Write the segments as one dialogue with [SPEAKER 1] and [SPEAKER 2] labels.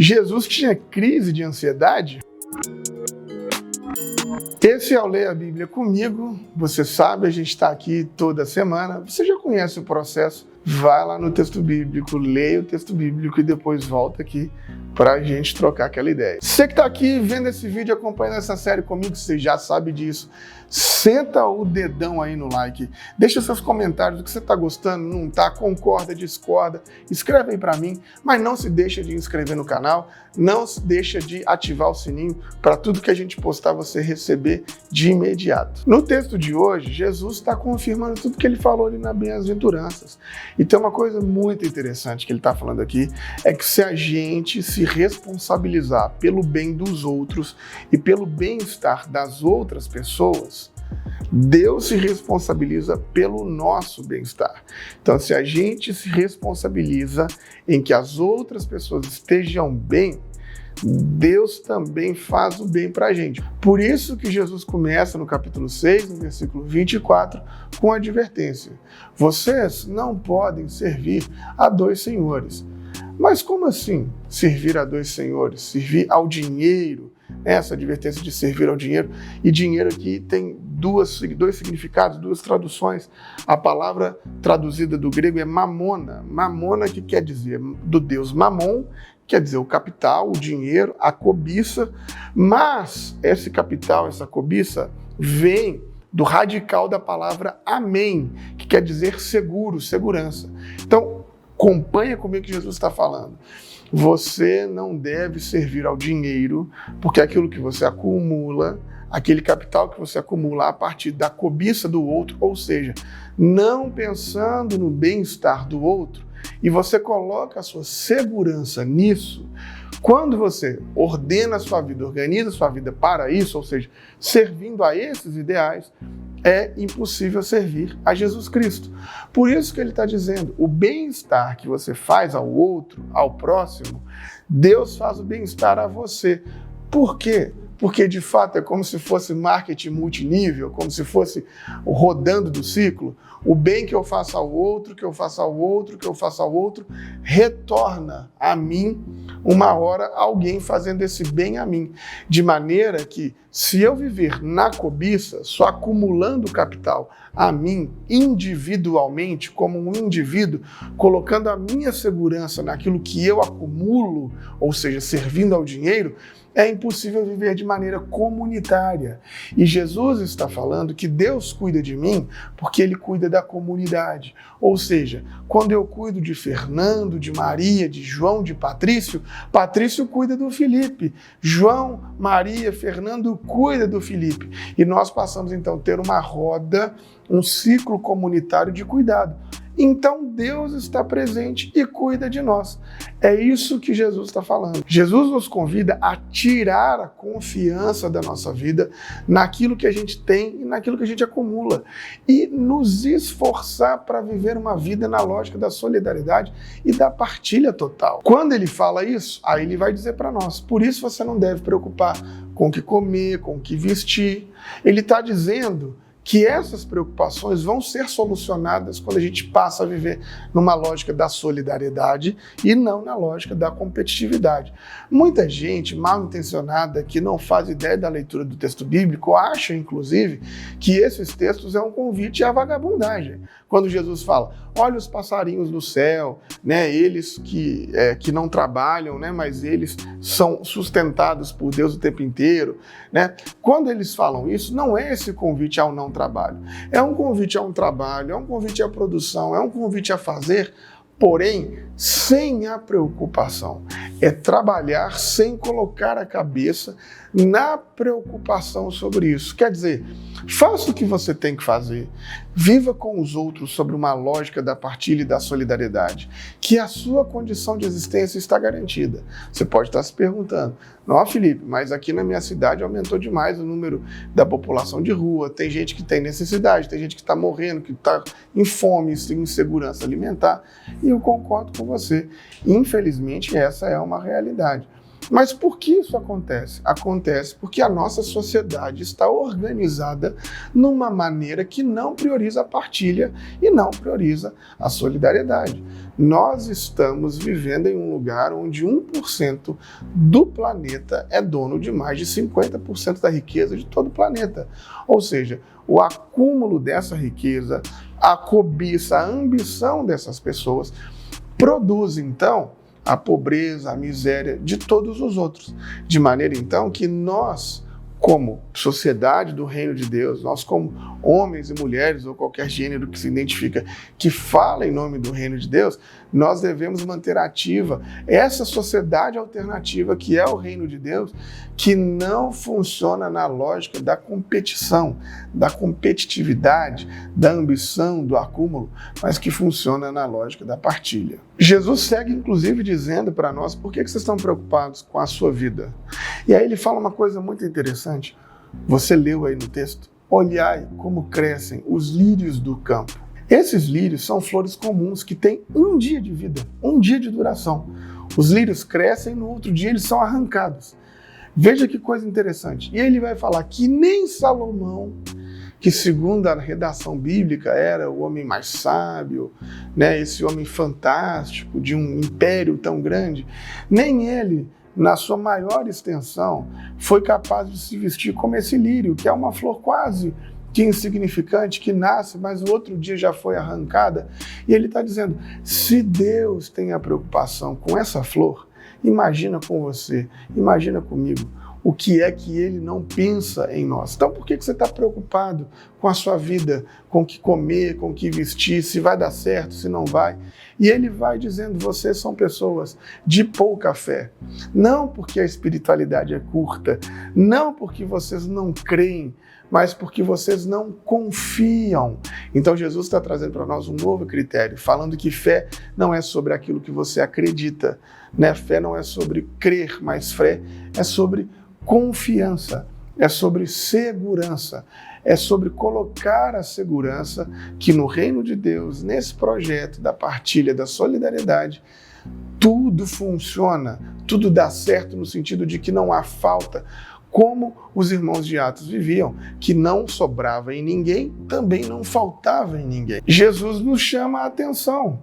[SPEAKER 1] Jesus tinha crise de ansiedade? Esse ao ler a Bíblia comigo, você sabe, a gente está aqui toda semana, você já conhece o processo, vai lá no texto bíblico, leia o texto bíblico e depois volta aqui para a gente trocar aquela ideia. Você que está aqui vendo esse vídeo, acompanhando essa série comigo, você já sabe disso, senta o dedão aí no like, deixa seus comentários, o que você está gostando, não está, concorda, discorda, escreve aí para mim, mas não se deixa de inscrever no canal, não se deixa de ativar o sininho para tudo que a gente postar você receber de imediato. No texto de hoje, Jesus está confirmando tudo que ele falou ali nas Bem-aventuranças. E tem uma coisa muito interessante que ele está falando aqui, é que se a gente se responsabilizar pelo bem dos outros e pelo bem-estar das outras pessoas, Deus se responsabiliza pelo nosso bem-estar. Então, se a gente se responsabiliza em que as outras pessoas estejam bem, Deus também faz o bem para a gente. Por isso que Jesus começa no capítulo 6, no versículo 24, com a advertência. Vocês não podem servir a dois senhores. Mas como assim servir a dois senhores? Servir ao dinheiro? Essa advertência de servir ao dinheiro. E dinheiro aqui tem dois significados, duas traduções. A palavra traduzida do grego é mamona. Mamona, que quer dizer do deus Mamon, quer dizer o capital, o dinheiro, a cobiça. Mas esse capital, essa cobiça, vem do radical da palavra amém, que quer dizer seguro, segurança. Então, acompanha comigo o que Jesus está falando. Você não deve servir ao dinheiro, porque aquilo que você acumula, aquele capital que você acumula a partir da cobiça do outro, ou seja, não pensando no bem-estar do outro, e você coloca a sua segurança nisso, quando você ordena a sua vida, organiza a sua vida para isso, ou seja, servindo a esses ideais, é impossível servir a Jesus Cristo. Por isso que ele está dizendo, o bem-estar que você faz ao outro, ao próximo, Deus faz o bem-estar a você. Por quê? Porque de fato é como se fosse marketing multinível, como se fosse o rodando do ciclo. O bem que eu faço ao outro, que eu faço ao outro, que eu faço ao outro, retorna a mim uma hora alguém fazendo esse bem a mim. De maneira que se eu viver na cobiça, só acumulando capital a mim individualmente, como um indivíduo, colocando a minha segurança naquilo que eu acumulo, ou seja, servindo ao dinheiro, é impossível viver de maneira comunitária. E Jesus está falando que Deus cuida de mim porque Ele cuida da comunidade. Ou seja, quando eu cuido de Fernando, de Maria, de João, de Patrício, Patrício cuida do Felipe. João, Maria, Fernando cuida do Felipe. E nós passamos então a ter uma roda, um ciclo comunitário de cuidado. Então Deus está presente e cuida de nós. É isso que Jesus está falando. Jesus nos convida a tirar a confiança da nossa vida naquilo que a gente tem e naquilo que a gente acumula e nos esforçar para viver uma vida na lógica da solidariedade e da partilha total. Quando ele fala isso, aí ele vai dizer para nós, por isso você não deve preocupar com o que comer, com o que vestir. Ele está dizendo que essas preocupações vão ser solucionadas quando a gente passa a viver numa lógica da solidariedade e não na lógica da competitividade. Muita gente mal intencionada que não faz ideia da leitura do texto bíblico acha, inclusive, que esses textos é um convite à vagabundagem. Quando Jesus fala, olha os passarinhos do céu, né, eles que não trabalham, né, mas eles são sustentados por Deus o tempo inteiro. Né? Quando eles falam isso, não é esse convite ao não trabalho. É um convite a um trabalho, é um convite à produção, é um convite a fazer, porém, sem a preocupação. É trabalhar sem colocar a cabeça na preocupação sobre isso. Quer dizer, faça o que você tem que fazer. Viva com os outros sobre uma lógica da partilha e da solidariedade, que a sua condição de existência está garantida. Você pode estar se perguntando, não, Felipe, mas aqui na minha cidade aumentou demais o número da população de rua, tem gente que tem necessidade, tem gente que está morrendo, que está em fome, em insegurança alimentar, e eu concordo com você. Infelizmente, essa é uma realidade. Mas por que isso acontece? Acontece porque a nossa sociedade está organizada numa maneira que não prioriza a partilha e não prioriza a solidariedade. Nós estamos vivendo em um lugar onde 1% do planeta é dono de mais de 50% da riqueza de todo o planeta. Ou seja, o acúmulo dessa riqueza, a cobiça, a ambição dessas pessoas produz, então, a pobreza, a miséria de todos os outros. De maneira, então, que nós, como sociedade do reino de Deus, nós como homens e mulheres ou qualquer gênero que se identifica, que fala em nome do reino de Deus, nós devemos manter ativa essa sociedade alternativa que é o reino de Deus, que não funciona na lógica da competição, da competitividade, da ambição, do acúmulo, mas que funciona na lógica da partilha. Jesus segue, inclusive, dizendo para nós por que vocês estão preocupados com a sua vida. E aí ele fala uma coisa muito interessante. Você leu aí no texto? Olhai como crescem os lírios do campo. Esses lírios são flores comuns que têm um dia de vida, um dia de duração. Os lírios crescem, no outro dia eles são arrancados. Veja que coisa interessante. E ele vai falar que nem Salomão, que segundo a redação bíblica era o homem mais sábio, né, esse homem fantástico de um império tão grande, nem ele, na sua maior extensão, foi capaz de se vestir como esse lírio, que é uma flor quase que insignificante, que nasce, mas o outro dia já foi arrancada. E ele está dizendo, se Deus tem a preocupação com essa flor, imagina com você, imagina comigo, o que é que ele não pensa em nós. Então por que você está preocupado com a sua vida, com o que comer, com o que vestir, se vai dar certo, se não vai? E ele vai dizendo, vocês são pessoas de pouca fé. Não porque a espiritualidade é curta, não porque vocês não creem, mas porque vocês não confiam. Então Jesus está trazendo para nós um novo critério, falando que fé não é sobre aquilo que você acredita, né? Fé não é sobre crer, mas fé é sobre confiança, é sobre segurança, é sobre colocar a segurança que no reino de Deus, nesse projeto da partilha, da solidariedade, tudo funciona, tudo dá certo no sentido de que não há falta, como os irmãos de Atos viviam, que não sobrava em ninguém, também não faltava em ninguém. Jesus nos chama a atenção.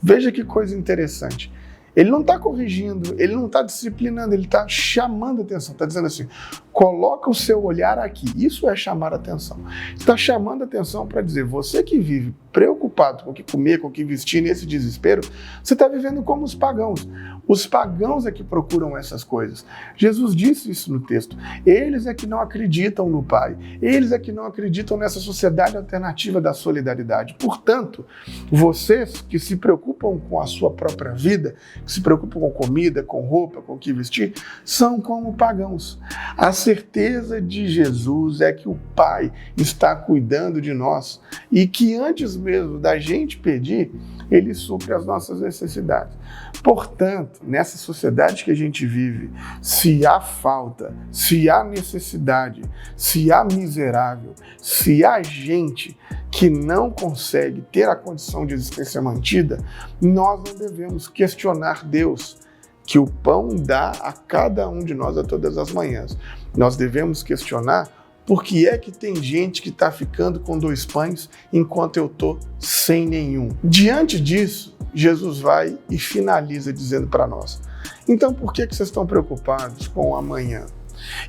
[SPEAKER 1] Veja que coisa interessante. Ele não está corrigindo, ele não está disciplinando, ele está chamando a atenção, está dizendo assim, coloca o seu olhar aqui, isso é chamar a atenção. Está chamando a atenção para dizer, você que vive preocupado com o que comer, com o que vestir, nesse desespero, você está vivendo como os pagãos. Os pagãos é que procuram essas coisas. Jesus disse isso no texto. Eles é que não acreditam no Pai. Eles é que não acreditam nessa sociedade alternativa da solidariedade. Portanto, vocês que se preocupam com a sua própria vida, que se preocupam com comida, com roupa, com o que vestir, são como pagãos. A certeza de Jesus é que o Pai está cuidando de nós e que antes mesmo da gente pedir, Ele supre as nossas necessidades. Portanto, nessa sociedade que a gente vive, se há falta, se há necessidade, se há miserável, se há gente que não consegue ter a condição de existência mantida, nós não devemos questionar Deus, que o pão dá a cada um de nós a todas as manhãs. Nós devemos questionar por que é que tem gente que está ficando com 2 pães enquanto eu estou sem nenhum. Diante disso, Jesus vai e finaliza dizendo para nós, então por que vocês estão preocupados com o amanhã?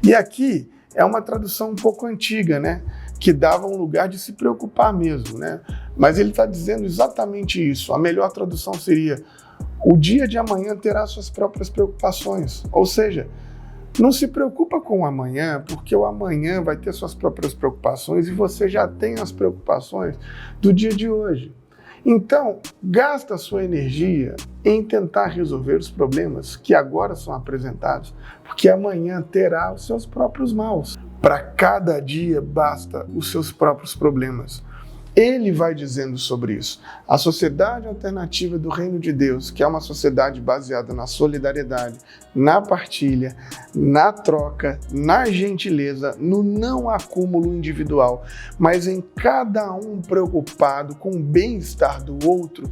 [SPEAKER 1] E aqui é uma tradução um pouco antiga, né? Que dava um lugar de se preocupar mesmo, né? Mas ele está dizendo exatamente isso. A melhor tradução seria, o dia de amanhã terá suas próprias preocupações. Ou seja, não se preocupa com o amanhã, porque o amanhã vai ter suas próprias preocupações e você já tem as preocupações do dia de hoje. Então, gasta a sua energia em tentar resolver os problemas que agora são apresentados, porque amanhã terá os seus próprios maus. Para cada dia basta os seus próprios problemas. Ele vai dizendo sobre isso. A sociedade alternativa do reino de Deus, que é uma sociedade baseada na solidariedade, na partilha, na troca, na gentileza, no não acúmulo individual, mas em cada um preocupado com o bem-estar do outro,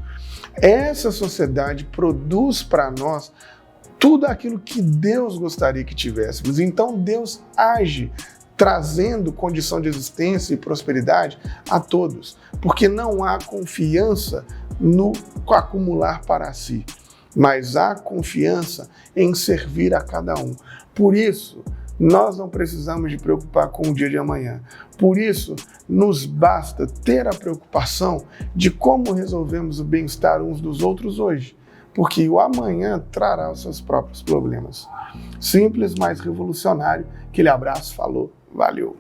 [SPEAKER 1] essa sociedade produz para nós tudo aquilo que Deus gostaria que tivéssemos. Então Deus age trazendo condição de existência e prosperidade a todos, porque não há confiança no acumular para si, mas há confiança em servir a cada um. Por isso, nós não precisamos de preocupar com o dia de amanhã. Por isso, nos basta ter a preocupação de como resolvemos o bem-estar uns dos outros hoje, porque o amanhã trará os seus próprios problemas. Simples, mas revolucionário. Aquele abraço, falou, valeu.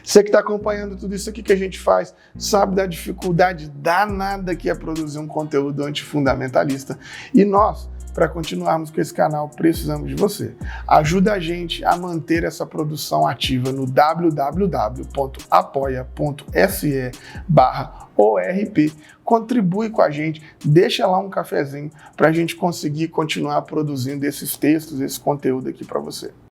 [SPEAKER 1] Você que está acompanhando tudo isso aqui que a gente faz, sabe da dificuldade danada que é produzir um conteúdo antifundamentalista. E nós, para continuarmos com esse canal, precisamos de você. Ajuda a gente a manter essa produção ativa no www.apoia.se/ORP. Contribui com a gente, deixa lá um cafezinho para a gente conseguir continuar produzindo esses textos, esse conteúdo aqui para você.